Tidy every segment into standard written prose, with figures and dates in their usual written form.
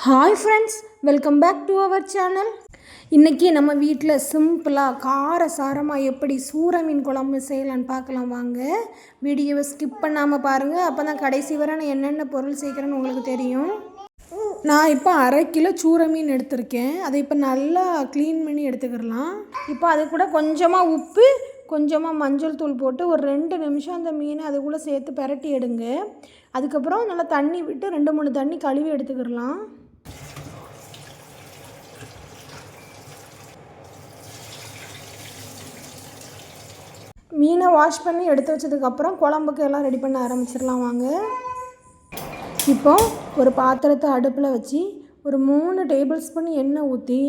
Hi friends, welcome back to our channel. இன்றைக்கி நம்ம வீட்டில் சிம்பிளாக காரசாரமாக எப்படி சூற மீன் குழம்பு செய்யலான்னு பார்க்கலாம் வாங்க. வீடியோவை ஸ்கிப் பண்ணாமல் பாருங்கள், அப்போ தான் கடைசி வரை நான் என்னென்ன பொருள் சேர்க்குறேன்னு உங்களுக்கு தெரியும். நான் இப்போ 1/2 கிலோ சூற மீன் எடுத்திருக்கேன். அதை இப்போ நல்லா க்ளீன் பண்ணி எடுத்துக்கிடலாம். இப்போ அது கூட கொஞ்சமாக உப்பு, கொஞ்சமாக மஞ்சள் தூள் போட்டு ஒரு 2 நிமிஷம் அந்த மீனை அதுக்குள்ளே சேர்த்து பிரட்டி எடுங்க. அதுக்கப்புறம் நல்லா தண்ணி விட்டு 2-3 தண்ணி கழுவி எடுத்துக்கிடலாம். மீனை வாஷ் பண்ணி எடுத்து வச்சதுக்கப்புறம் குழம்புக்கு எல்லாம் ரெடி பண்ண ஆரம்பிச்சிடலாம் வாங்க. இப்போ ஒரு பாத்திரத்தை அடுப்பில் வச்சு ஒரு 3 டேபிள் ஸ்பூன் எண்ணெய் ஊற்றி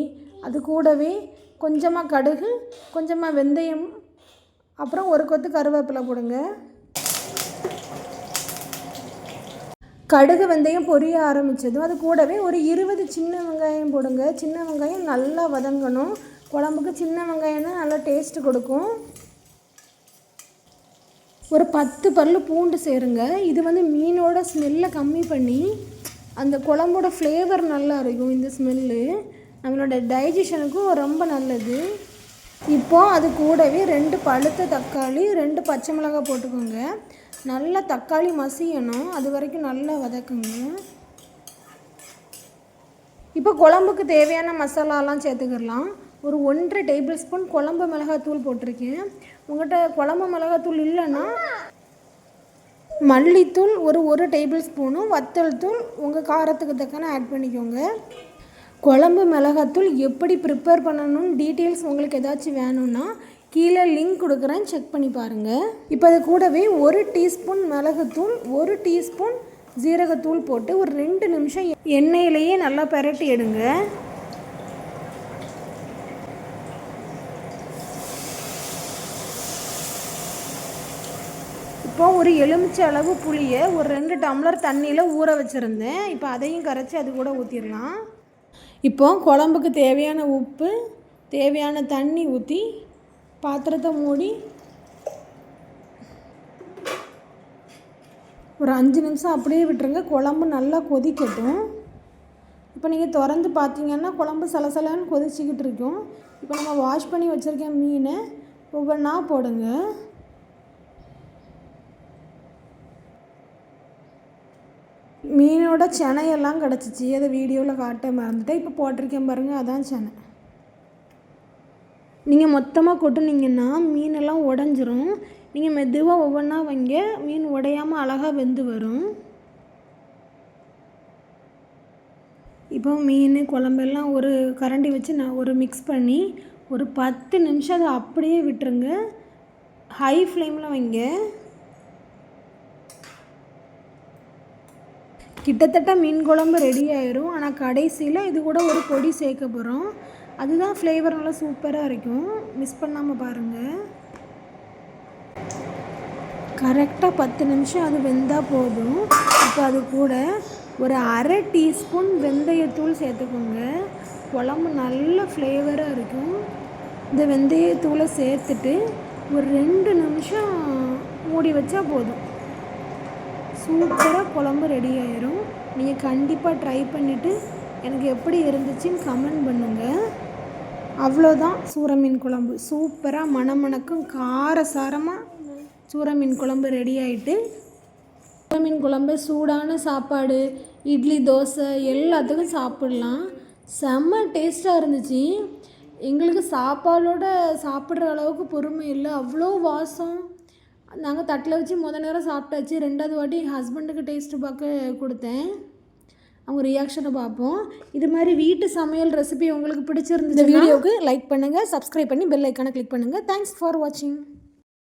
அது கூடவே கொஞ்சமாக கடுகு, கொஞ்சமாக வெந்தயம், அப்புறம் ஒரு கொத்து கருவேப்பிலை போடுங்க. கடுகு வெந்தயம் பொரிய ஆரம்பித்ததும் அது கூடவே ஒரு 20 சின்ன வெங்காயம் போடுங்க. சின்ன வெங்காயம் நல்லா வதங்கணும். குழம்புக்கு சின்ன வெங்காயம் தான் நல்லா டேஸ்ட்டு கொடுக்கும். ஒரு 10 பல்லு பூண்டு சேருங்க. இது மீனோட ஸ்மெல்லை கம்மி பண்ணி அந்த குழம்போட ஃப்ளேவர் நல்லா இருக்கும். இந்த ஸ்மெல்லு நம்மளோட டைஜஷனுக்கும் ரொம்ப நல்லது. இப்போது அது கூடவே 2 பழுத்த தக்காளி, 2 பச்சை மிளகாய் போட்டுக்கோங்க. நல்லா தக்காளி மசியணும், அது வரைக்கும் நல்லா வதக்குங்க. இப்போ குழம்புக்கு தேவையான மசாலாலாம் சேர்த்துக்கிடலாம். ஒரு 1.5 டேபிள் ஸ்பூன் குழம்பு மிளகாத்தூள் போட்டிருக்கேன். உங்கள்கிட்ட குழம்பு மிளகாத்தூள் இல்லைன்னா மல்லித்தூள் ஒரு டேபிள் ஸ்பூனும், வத்தல் தூள் உங்கள் காரத்துக்கு தக்கன ஆட் பண்ணிக்கோங்க. குழம்பு மிளகாத்தூள் எப்படி ப்ரிப்பேர் பண்ணணும்னு டீட்டெயில்ஸ் உங்களுக்கு ஏதாச்சும் வேணும்னா கீழே லிங்க் கொடுக்குறேன், செக் பண்ணி பாருங்கள். இப்போ அது கூடவே 1 டீஸ்பூன் மிளகுத்தூள், 1 டீஸ்பூன் ஜீரகத்தூள் போட்டு ஒரு 2 நிமிஷம் எண்ணெயிலேயே நல்லா பிரட்டி எடுங்க. இப்போ ஒரு எலுமிச்சை அளவு புளியை ஒரு 2 டம்ளர் தண்ணியில் ஊற வச்சுருந்தேன். இப்போ அதையும் கரைச்சி அது கூட ஊற்றிடலாம். இப்போ குழம்புக்கு தேவையான உப்பு, தேவையான தண்ணி ஊற்றி பாத்திரத்தை மூடி ஒரு 5 நிமிஷம் அப்படியே விட்டுருங்க. குழம்பு நல்லா கொதிக்கட்டும். இப்போ நீங்கள் திறந்து பார்த்தீங்கன்னா குழம்பு சலசலன்னு கொதிச்சிக்கிட்டு இருக்கும். இப்போ நம்ம வாஷ் பண்ணி வச்சுருக்க மீனை ஒவ்வொன்றா போடுங்க. மீனோட செனையெல்லாம் கிடச்சிச்சு, அதை வீடியோவில் காட்ட மறந்துட்டேன். இப்போ போட்டிருக்கேன் பாருங்கள், அதான் செனை. நீங்கள் மொத்தமாக கொட்டுனீங்கன்னா மீனெல்லாம் உடஞ்சிரும். நீங்கள் மெதுவாக ஒவ்வொன்றா வைங்க, மீன் உடையாமல் அழகாக வெந்து வரும். இப்போ மீன் குழம்பெல்லாம் ஒரு கரண்டி வச்சு நான் ஒரு மிக்ஸ் பண்ணி ஒரு 10 நிமிஷம் அதை அப்படியே விட்டுருங்க. ஹை ஃப்ளேமில் வைங்க. கிட்டத்தட்ட மீன் குழம்பு ரெடி ஆயிரும். ஆனால் கடைசியில் இது கூட ஒரு பொடி சேர்க்க போகிறோம். அதுதான் ஃப்ளேவர் நல்லா சூப்பராக இருக்கும். மிஸ் பண்ணாமல் பாருங்கள். கரெக்டாக 10 நிமிஷம் அது வெந்தால் போதும். இப்போ அது கூட ஒரு 1/2 டீஸ்பூன் வெந்தயத்தூள் சேர்த்துக்கோங்க. குழம்பு நல்ல ஃப்ளேவராக இருக்கும். இந்த வெந்தயத்தூளை சேர்த்துட்டு ஒரு 2 நிமிஷம் மூடி வச்சா போதும். சூப்பராக குழம்பு ரெடி ஆயிரும். நீங்கள் கண்டிப்பாக ட்ரை பண்ணிவிட்டு எனக்கு எப்படி இருந்துச்சுன்னு கமெண்ட் பண்ணுங்கள். அவ்வளோதான், சூற மீன் குழம்பு சூப்பராக மணமணக்கும் காரசாரமாக சூற மீன் குழம்பு ரெடி ஆகிட்டு. சூற மீன் குழம்பு சூடான சாப்பாடு, இட்லி, தோசை எல்லாத்துக்கும் சாப்பிட்லாம். செம்ம டேஸ்ட்டாக இருந்துச்சு. எங்களுக்கு சாப்பாடோட சாப்பிட்ற அளவுக்கு பொறுமை இல்லை, அவ்வளோ வாசம். நாங்கள் தட்டில் வச்சு நேரம் சாப்பிட்டாச்சு. 2வது வாட்டி எங்கள் ஹஸ்பண்டுக்கு டேஸ்ட்டு பார்க்க கொடுத்தேன். அவங்க ரியாக்ஷனை பார்ப்போம். இது மாதிரி வீட்டு சமையல் ரெசிபி உங்களுக்கு பிடிச்சிருந்தது வீடியோவுக்கு லைக் பண்ணுங்கள், சப்ஸ்கிரைப் பண்ணி பெல் ஐக்கானை கிளிக் பண்ணுங்கள். தேங்க்ஸ் ஃபார் வாட்சிங்.